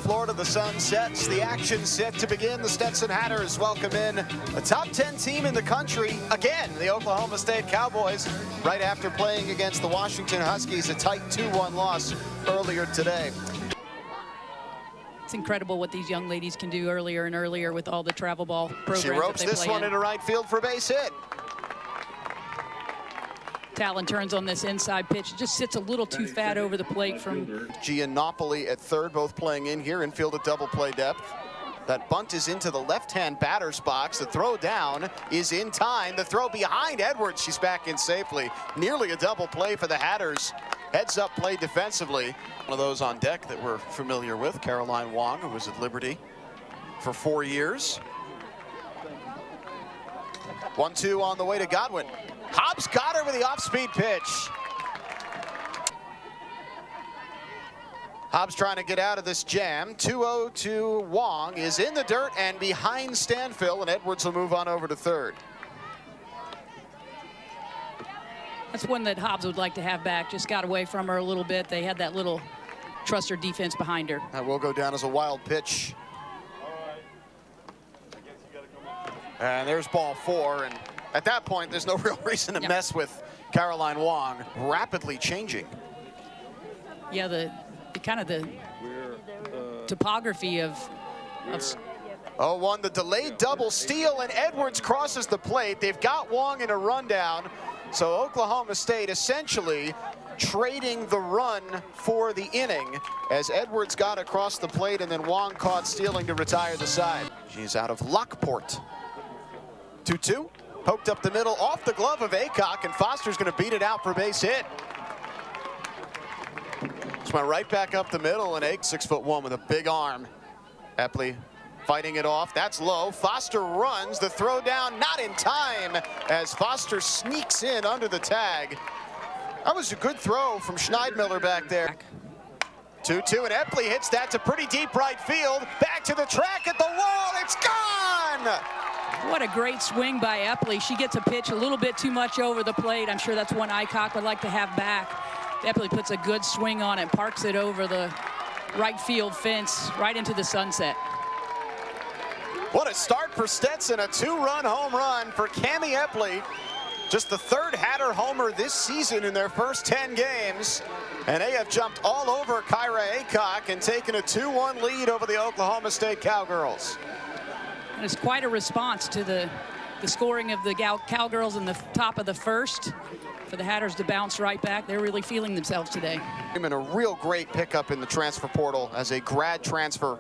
Florida, the sun sets. The action set to begin. The Stetson Hatters welcome in a top 10 team in the country. Again, the Oklahoma State Cowboys, right after playing against the Washington Huskies, a tight 2-1 loss earlier today. It's incredible what these young ladies can do earlier and earlier with all the travel ball programs. She ropes this one into right field for base hit. Talon turns on this inside pitch. Just sits a little too fat over the plate from Giannopoli at third, both playing in here. Infield at double play depth. That bunt is into the left-hand batter's box. The throw down is in time. The throw behind Edwards. She's back in safely. Nearly a double play for the Hatters. Heads up play defensively. One of those on deck that we're familiar with, Caroline Wong, who was at Liberty for 4 years. 1-2 on the way to Godwin. Hobbs got her with the off-speed pitch. Hobbs trying to get out of this jam. 2-0 to Wong is in the dirt and behind Stanfill, and Edwards will move on over to third. That's one that Hobbs would like to have back. Just got away from her a little bit. They had that little trust her defense behind her. That will go down as a wild pitch. And there's ball 4, and at that point, there's no real reason to mess with Caroline Wong. Rapidly changing. Yeah, the kind of the topography of 0-1, the delayed double steal, and Edwards crosses the plate. They've got Wong in a rundown. So Oklahoma State essentially trading the run for the inning as Edwards got across the plate and then Wong caught stealing to retire the side. She's out of Lockport. 2-2, poked up the middle off the glove of Aycock, and Foster's going to beat it out for base hit. Just went right back up the middle, and Aycock 6'1" with a big arm. Epley fighting it off. That's low. Foster runs. The throw down not in time as Foster sneaks in under the tag. That was a good throw from Schneidmiller back there. 2-2, and Epley hits that to pretty deep right field. Back to the track at the wall. It's gone! What a great swing by Epley. She gets a pitch a little bit too much over the plate. I'm sure that's one Aycock would like to have back. Epley puts a good swing on it, parks it over the right field fence, right into the sunset. What a start for Stetson, a 2-run home run for Cammie Epley. Just the third Hatter homer this season in their first 10 games. And they have jumped all over Kyra Aycock and taken a 2-1 lead over the Oklahoma State Cowgirls. And it's quite a response to the scoring of the Cowgirls in the top of the first. For the Hatters to bounce right back, they're really feeling themselves today. And a real great pickup in the transfer portal as a grad transfer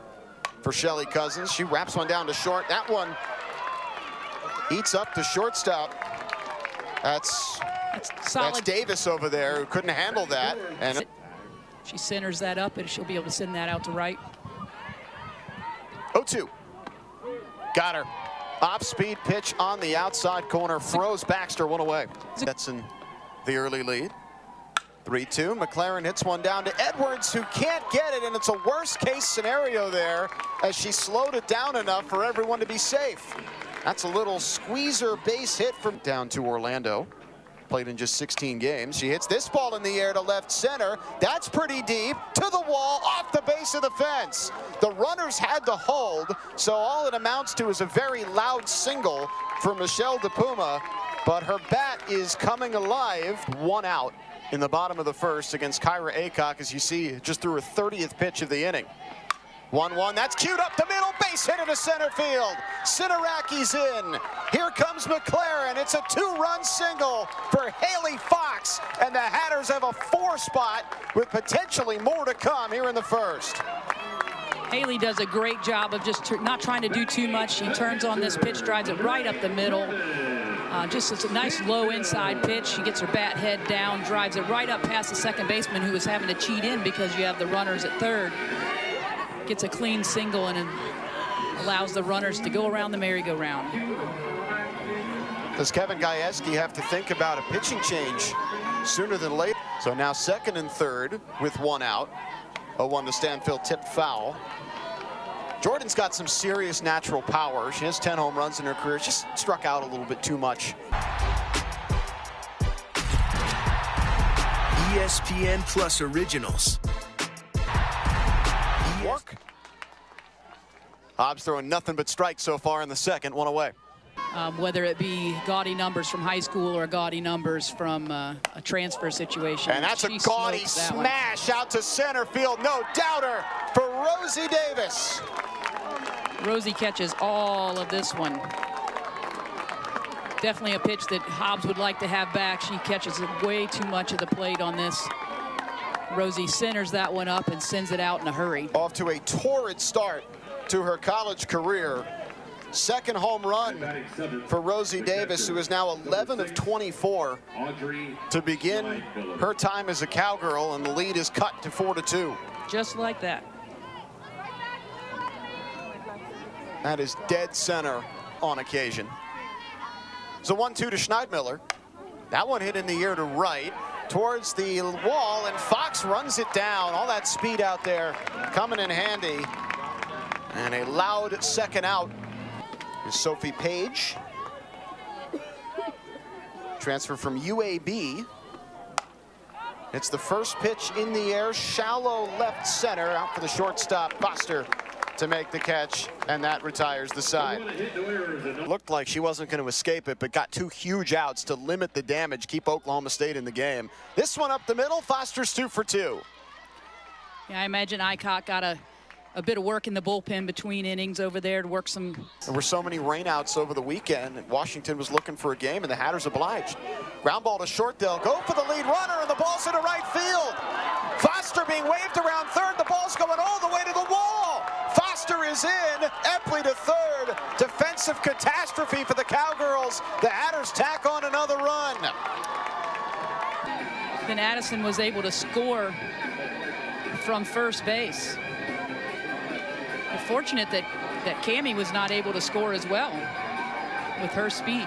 for Shelly Cousins. She wraps one down to short. That one eats up the shortstop. That's solid. That's Davis over there who couldn't handle that. And she centers that up, and she'll be able to send that out to right. 0-2. Got her. Off-speed pitch on the outside corner. Froze Baxter one away. Stetson the early lead. 3-2. McLaren hits one down to Edwards, who can't get it, and it's a worst-case scenario there as she slowed it down enough for everyone to be safe. That's a little squeezer base hit from down to Orlando. Played in just 16 games. She hits this ball in the air to left center. That's pretty deep. To the wall, off the base of the fence. The runners had to hold, so all it amounts to is a very loud single for Michelle DePuma, but her bat is coming alive. 1 out in the bottom of the first against Kyra Aycock, as you see, just threw her 30th pitch of the inning. 1-1, that's queued up the middle, base hit into center field. Sinaraki's in. Here comes McLaren. It's a 2-run single for Haley Fox, and the Hatters have a 4 spot with potentially more to come here in the first. Haley does a great job of just not trying to do too much. She turns on this pitch, drives it right up the middle. Just it's a nice low inside pitch. She gets her bat head down, drives it right up past the second baseman, who was having to cheat in because you have the runners at third. Gets a clean single and allows the runners to go around the merry-go-round. Does Kevin Gajewski have to think about a pitching change sooner than later? So now second and third with 1 out. 0-1 to Stanfill, tipped foul. Jordan's got some serious natural power. She has 10 home runs in her career. She's just struck out a little bit too much. ESPN Plus Originals. Work Hobbs throwing nothing but strikes so far in the second, one away. Whether it be gaudy numbers from high school or gaudy numbers from a transfer situation. And that's a gaudy smash out to center field. No doubter for Rosie Davis. Rosie catches all of this one. Definitely a pitch that Hobbs would like to have back. She catches way too much of the plate on this. Rosie centers that one up and sends it out in a hurry. Off to a torrid start to her college career. Second home run for Rosie Davis, who is now 11 of 24 to begin her time as a Cowgirl, and the lead is cut to 4-2. Just like that. That is dead center on occasion. It's a 1-2 to Schneidmiller. That one hit in the air to right towards the wall, and Fox runs it down. All that speed out there coming in handy. And a loud second out is Sophie Page. Transfer from UAB. It's the first pitch in the air, shallow left center, out for the shortstop, Foster, to make the catch, and that retires the side. Looked like she wasn't going to escape it, but got two huge outs to limit the damage, keep Oklahoma State in the game. This one up the middle, Foster's 2 for 2. Yeah, I imagine Icott got a bit of work in the bullpen between innings over there to work some. There were so many rainouts over the weekend, and Washington was looking for a game, and the Hatters obliged. Ground ball to short, they'll go for the lead runner, and the ball's into right field. Foster being waved around third, the ball's going all the way to the wall. Foster is in, Epley to third. Defensive catastrophe for the Cowgirls. The Hatters tack on another run. Then Addison was able to score from first base. We're fortunate that Cammie was not able to score as well with her speed.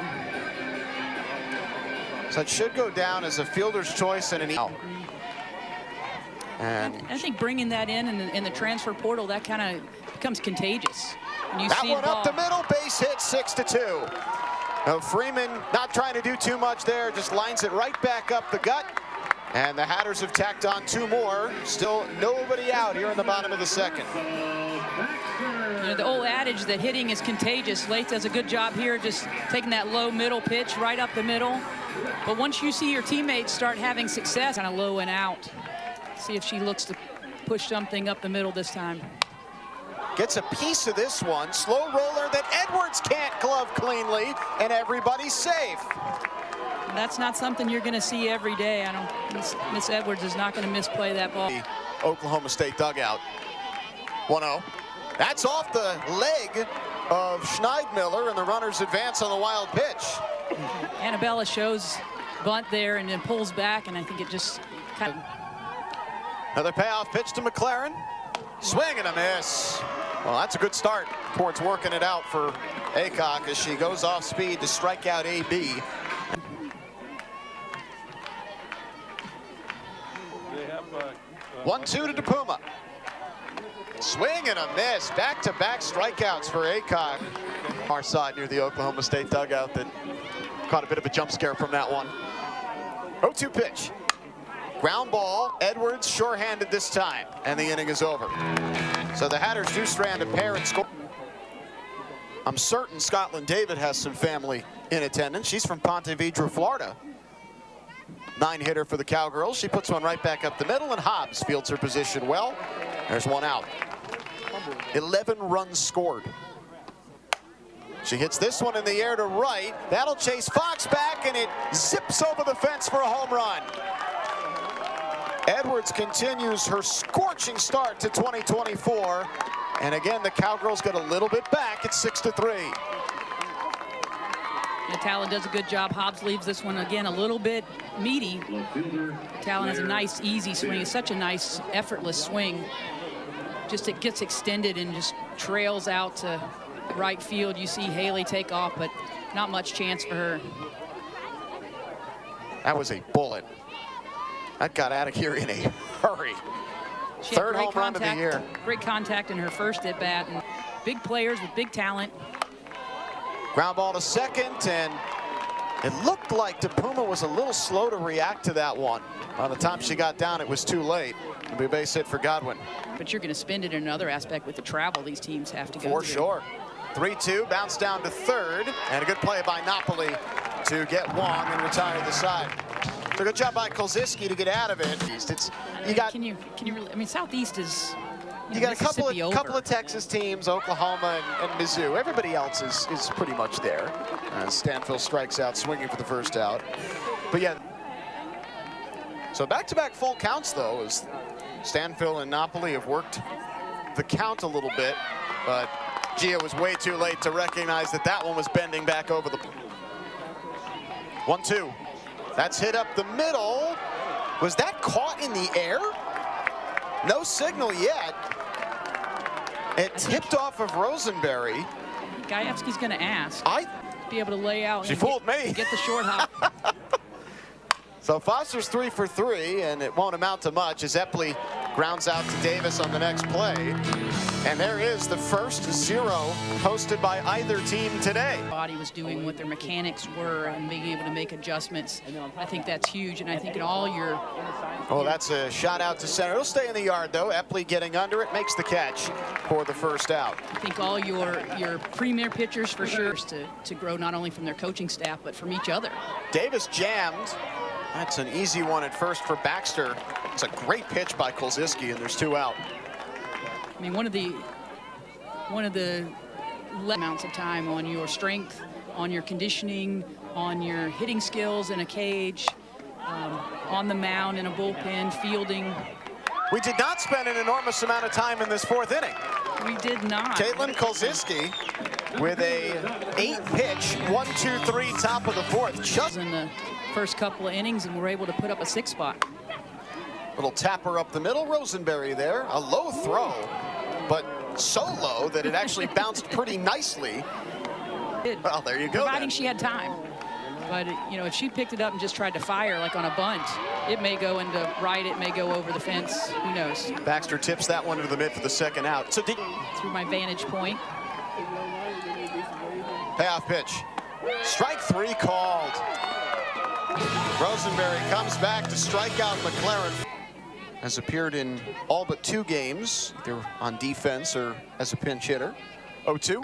So it should go down as a fielder's choice and an out. And I think bringing that in the transfer portal, that kind of becomes contagious. When you that see one up the middle, base hit, 6-2. Now Freeman not trying to do too much there, just lines it right back up the gut. And the Hatters have tacked on 2 more. Still nobody out here in the bottom of the second. You know, the old adage that hitting is contagious. Leith does a good job here, just taking that low middle pitch right up the middle. But once you see your teammates start having success, kind of low and out. See if she looks to push something up the middle this time. Gets a piece of this one. Slow roller that Edwards can't glove cleanly, and everybody's safe. That's not something you're going to see every day. Miss Edwards is not going to misplay that ball. The Oklahoma State dugout. 1-0. That's off the leg of Schneidmiller, and the runners advance on the wild pitch. Annabella shows bunt there and then pulls back, and I think it just kind of... Another payoff pitch to McLaren. Swing and a miss. Well, that's a good start towards working it out for Aycock as she goes off speed to strike out AB. One, 2 to DePuma. Swing and a miss. Back-to-back strikeouts for Aycock. Our side near the Oklahoma State dugout that caught a bit of a jump scare from that one. 0-2 pitch. Ground ball, Edwards sure-handed this time, and the inning is over. So the Hatters do strand a pair and score. I'm certain Scotland David has some family in attendance. She's from Ponte Vedra, Florida. 9-hitter for the Cowgirls. She puts one right back up the middle, and Hobbs fields her position well. There's one out. 11 runs scored. She hits this one in the air to right. That'll chase Fox back, and it zips over the fence for a home run. Edwards continues her scorching start to 2024. And again, the Cowgirls get a little bit back. It's 6-3. Talon does a good job. Hobbs leaves this one again a little bit meaty. Talon has a nice, easy swing. It's such a nice, effortless swing. Just it gets extended and just trails out to right field. You see Haley take off, but not much chance for her. That was a bullet. That got out of here in a hurry. Third home run of the year. Great contact in her first at bat. And big players with big talent. Ground ball to second, and It looked like DePuma was a little slow to react to that one. By the time she got down, it was too late. It'll be a base hit for Godwin. But you're going to spend it in another aspect with the travel these teams have to go For through. sure. 3-2, bounce down to third, and a good play by Napoli to get Wong and retire the side. So good job by Kolziski to get out of it. It's you got. Can you really? I mean, Southeast is. You got a Mississippi couple of Texas teams, Oklahoma and Mizzou. Everybody else is pretty much there. Stanfill strikes out, swinging for the first out. But yeah. So back-to-back full counts though, as Stanfill and Napoli have worked the count a little bit, but Gia was way too late to recognize that that one was bending back over the. 1-2. That's hit up the middle. Was that caught in the air? No signal yet. It tipped off of Rosenberry. Gajewski's going to ask. Be able to lay out. She fooled me. Get the short hop. So Foster's 3 for 3, and it won't amount to much as Epley grounds out to Davis on the next play. And there is the first 0 posted by either team today. Body was doing what their mechanics were and being able to make adjustments. I think that's huge, and I think in all your. Oh, that's a shot out to center. It'll stay in the yard though. Epley getting under it, makes the catch for the first out. I think all your premier pitchers for sure to grow not only from their coaching staff but from each other. Davis jammed. That's an easy one at first for Baxter. It's a great pitch by Kolziski, and there's 2 out. I mean, one of the amounts of time on your strength, on your conditioning, on your hitting skills in a cage, on the mound in a bullpen, fielding. We did not spend an enormous amount of time in this 4th inning. We did not. Caitlin Kolziski with a 8-pitch, 1-2-3 top of the 4th. Just in the first couple of innings, and we're able to put up a 6 spot. Little tapper up the middle, Rosenberry there. A low throw, but so low that it actually bounced pretty nicely. Well, there you go. Providing then. she had time. But, you know, if she picked it up and just tried to fire like on a bunt, it may go into right, it may go over the fence. Who knows? Baxter tips that one into the mid for the 2nd out. So through my vantage point. Payoff pitch. Strike 3 called. Rosenberry comes back to strike out McLaren. Has appeared in all but 2 games, either on defense or as a pinch hitter. 0-2.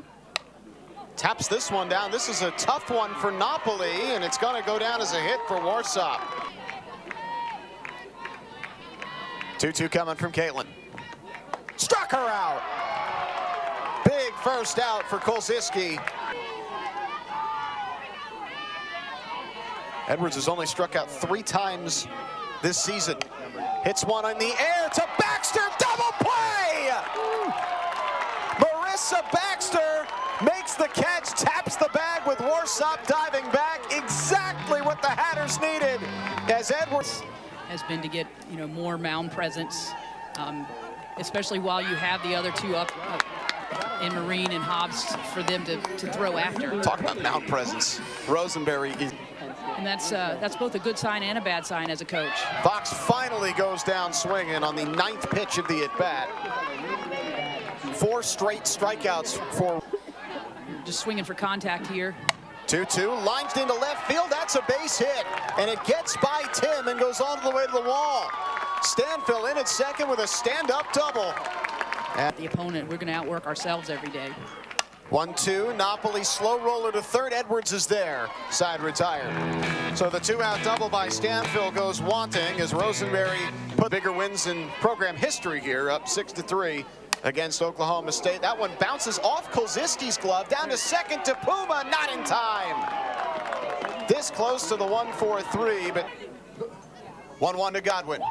Taps this one down. This is a tough one for Napoli, and it's going to go down as a hit for Warsaw. 2-2 coming from Caitlin. Struck her out. Big first out for Kolziski. Edwards has only struck out 3 times this season. Hits one in the air to Baxter, double play! Marissa Baxter makes the catch, taps the bag with Warsop diving back. Exactly what the Hatters needed as Edwards has been to get, you know, more mound presence, especially while you have the other 2 up in Marine and Hobbs for them to throw after. Talk about mound presence. Rosenberry is. And that's both a good sign and a bad sign as a coach. Fox finally goes down swinging on the 9th pitch of the at-bat. 4 straight strikeouts for. Just swinging for contact here. 2-2, lines into left field. That's a base hit, and it gets by Tim and goes all the way to the wall. Stanfill in at second with a stand-up double. At the opponent, we're going to outwork ourselves every day. 1-2, Napoli slow roller to third. Edwards is there, side retired. So the 2-out double by Stanfill goes wanting as Rosenberry put bigger wins in program history here, up 6-3 against Oklahoma State. That one bounces off Kolziski's glove, down to second to Puma, not in time. This close to the 1-4-3, but 1-1 to Godwin.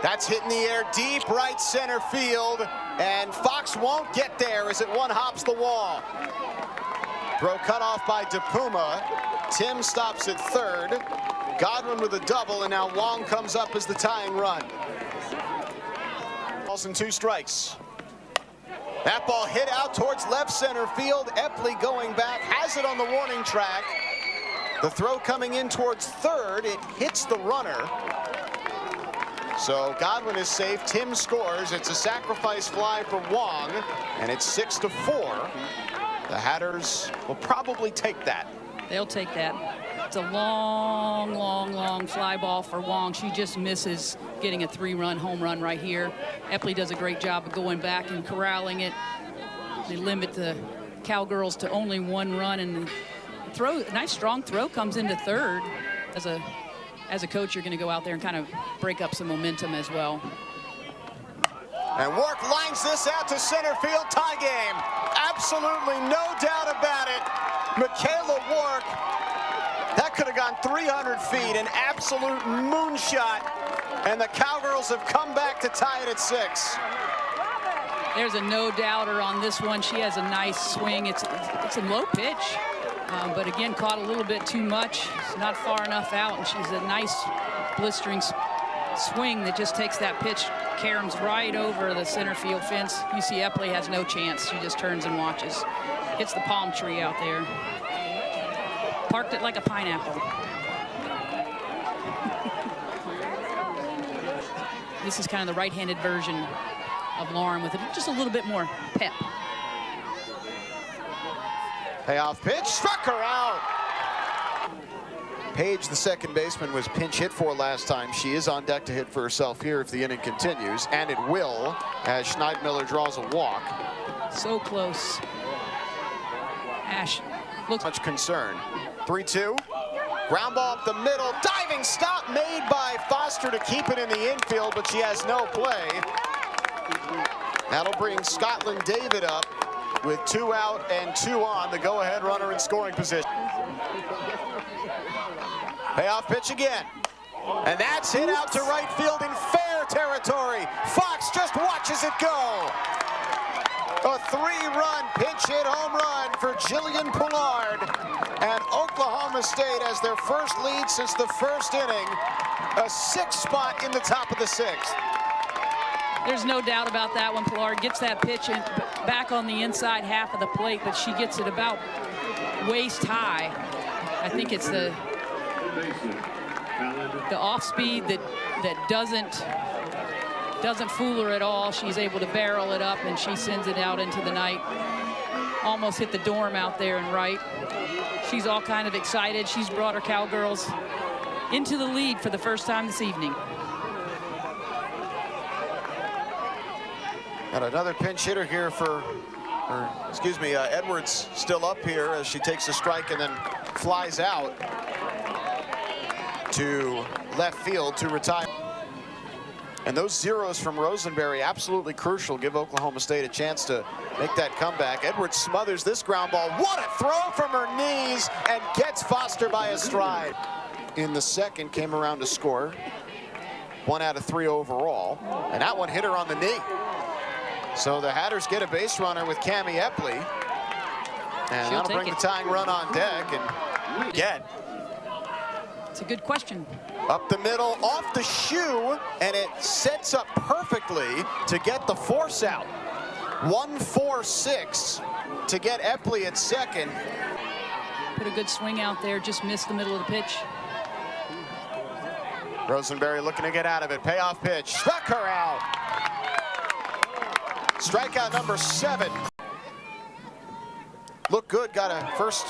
That's hit in the air deep right center field, and Fox won't get there as it one-hops the wall. Throw cut off by DePuma. Tim stops at third. Godwin with a double, and now Wong comes up as the tying run. Balls and 2 strikes. That ball hit out towards left center field. Epley going back, has it on the warning track. The throw coming in towards third. It hits the runner. So Godwin is safe. Tim scores. It's a sacrifice fly for Wong, and it's 6-4. The Hatters will probably take that. They'll take that. It's a long, long, long fly ball for Wong. She just misses getting a 3-run home run right here. Epley does a great job of going back and corralling it. They limit the Cowgirls to only 1 run, and throw, a nice strong throw comes into third. As a coach, you're going to go out there and kind of break up some momentum as well. And Wark lines this out to center field. Tie game. Absolutely no doubt about it. Michaela Wark. That could have gone 300 feet. An absolute moonshot. And the Cowgirls have come back to tie it at 6. There's a no-doubter on this one. She has a nice swing. It's a low pitch, but again, caught a little bit too much. It's not far enough out, and she's a nice blistering swing that just takes that pitch, caroms right over the center field fence. UC Epley has no chance. She just turns and watches. Hits the palm tree out there. Parked it like a pineapple. This is kind of the right-handed version of Lauren with just a little bit more pep. Payoff pitch, struck her out. Paige, the second baseman, was pinch hit for last time. She is on deck to hit for herself here if the inning continues, and it will as Schneidmiller draws a walk. So close. Ash looks much concern. 3-2. Ground ball up the middle. Diving stop made by Foster to keep it in the infield, but she has no play. That'll bring Scotland David up with 2 out and 2 on, the go-ahead runner in scoring position. Payoff pitch again. And that's hit out to right field in fair territory. Fox just watches it go. A 3-run pinch hit home run for Jillian Pollard. And Oklahoma State has their first lead since the first inning. A 6th spot in the top of the 6th. There's no doubt about that one. Pollard gets that pitch in, back on the inside half of the plate, but she gets it about waist high. I think it's the off speed that doesn't fool her at all. She's able to barrel it up, and she sends it out into the night. Almost hit the dorm out there in right. She's all kind of excited. She's brought her Cowgirls into the lead for the first time this evening. And another pinch hitter here for, Edwards still up here as she takes a strike and then flies out to left field to retire. And those zeros from Rosenberry absolutely crucial, give Oklahoma State a chance to make that comeback. Edwards smothers this ground ball. What a throw from her knees, and gets Foster by a stride. In the second, came around to score. 1 out of 3 overall, and that one hit her on the knee. So the Hatters get a base runner with Cammie Epley, and that'll bring the tying run on deck. And again, it's a good question. Up the middle, off the shoe, and it sets up perfectly to get the force out. 1-4-6 to get Epley at second. Put a good swing out there, just missed the middle of the pitch. Rosenberry looking to get out of it. Payoff pitch, struck her out. Strikeout number 7. Looked good, got a first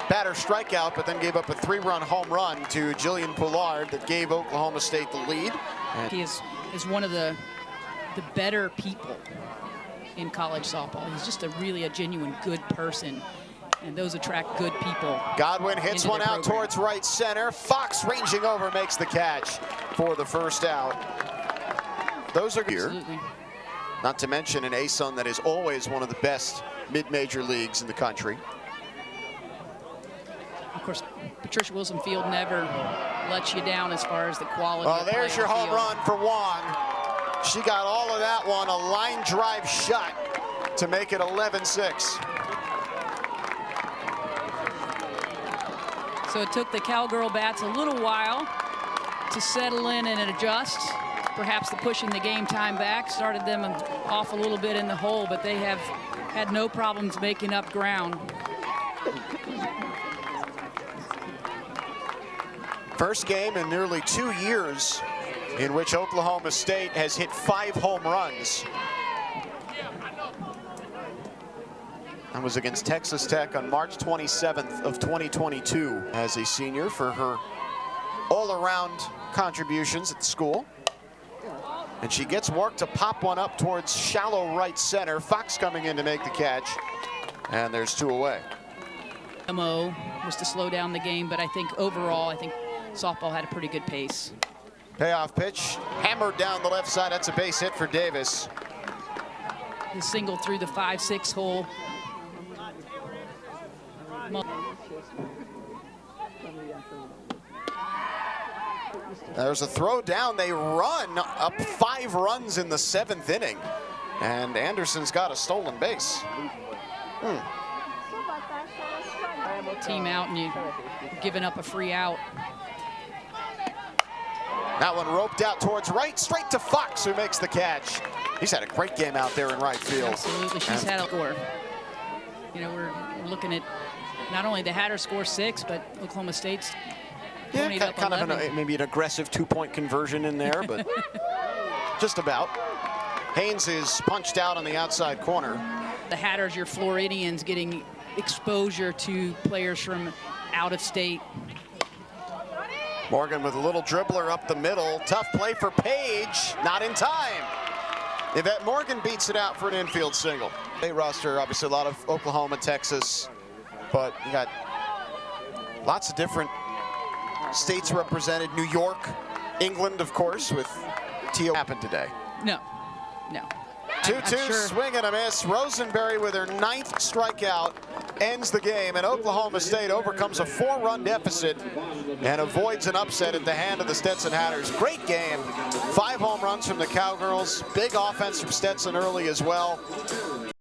batter strikeout, but then gave up a 3-run home run to Jillian Pollard that gave Oklahoma State the lead. And he is one of the better people in college softball. He's just a genuine good person, and those attract good people. Godwin hits one out towards right center. Fox ranging over makes the catch for the first out. Those are here. Absolutely. Not to mention an ASUN that is always one of the best mid-major leagues in the country. Of course, Patricia Wilson Field never lets you down as far as the quality. Oh, there's your home run for Wong. She got all of that one, a line drive shot to make it 11-6. So it took the Cowgirl bats a little while to settle in and adjust. Perhaps the pushing the game time back started them off a little bit in the hole, but they have had no problems making up ground. First game in nearly 2 years in which Oklahoma State has hit 5 home runs. That was against Texas Tech on March 27th of 2022 as a senior for her all-around contributions at the school. And she gets work to pop one up towards shallow right center. Fox coming in to make the catch. And there's 2 away. MO was to slow down the game, but I think overall, I think softball had a pretty good pace. Payoff pitch, hammered down the left side. That's a base hit for Davis. The single through the 5-6 hole. There's a throw down. They run up 5 runs in the 7th inning. And Anderson's got a stolen base. Team out and you've given up a free out. That one roped out towards right, straight to Fox, who makes the catch. He's had a great game out there in right field. Absolutely, she's had a score. You know, we're looking at not only the Hatter score 6, but Oklahoma State's kind of maybe an aggressive 2-point conversion in there, but just about. Haynes is punched out on the outside corner. The Hatters, your Floridians, getting exposure to players from out of state. Morgan with a little dribbler up the middle. Tough play for Page, not in time. Yvette Morgan beats it out for an infield single. State roster, obviously a lot of Oklahoma, Texas, but you got lots of different states represented. New York, England, of course, with T.O. happened today. No. 2-2 sure. swing and a miss. Rosenberry with her 9th strikeout ends the game, and Oklahoma State overcomes a 4-run deficit and avoids an upset at the hand of the Stetson Hatters. Great game. 5 home runs from the Cowgirls. Big offense from Stetson early as well.